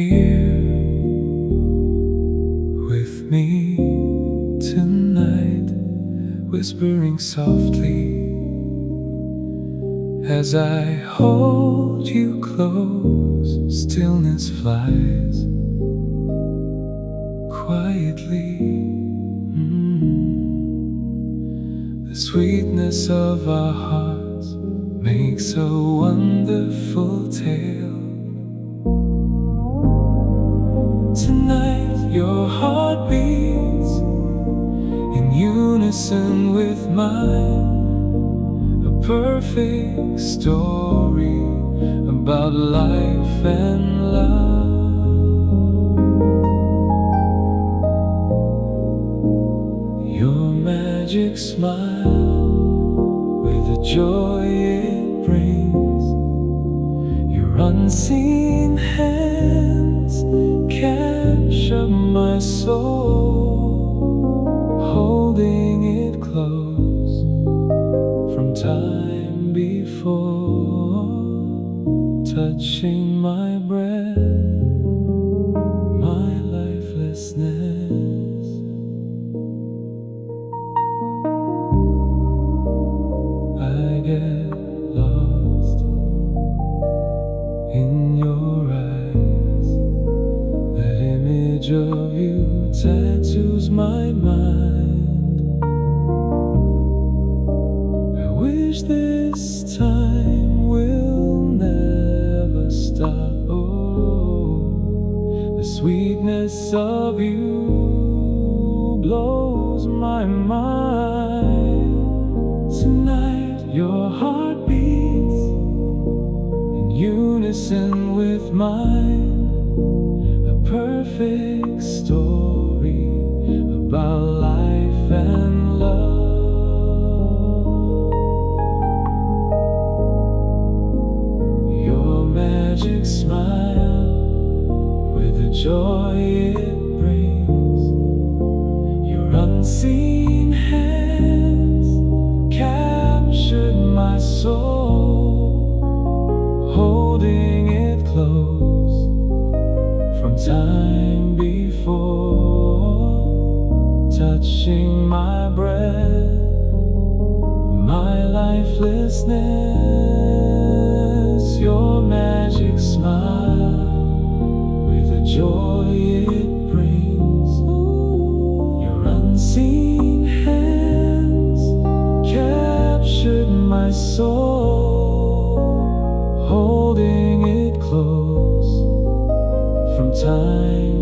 here with me tonight, whispering softly as I hold you close. Stillness flies quietly. The sweetness of our hearts makes a wonderful tale. Tonight your heart beats in unison with mine, a perfect story about life and love. Your magic smile with the joy it brings, your unseen hands capture my soul, holding it close from time before, touching my breath, my lifelessness. I get lost in your eyes. That image of you tattoos my mind. I wish this time will never stop. Oh, the sweetness of you blows my mind. Tonight your heart beats in unison with mine, a perfect story about life and love. Your magic smile with the joy it brings, your unseen hands captured my soul, holding it close from time before, touching my breath, my lifelessness. Your magic smile with the joy it brings, your unseen hands captured my soul, holding it close from time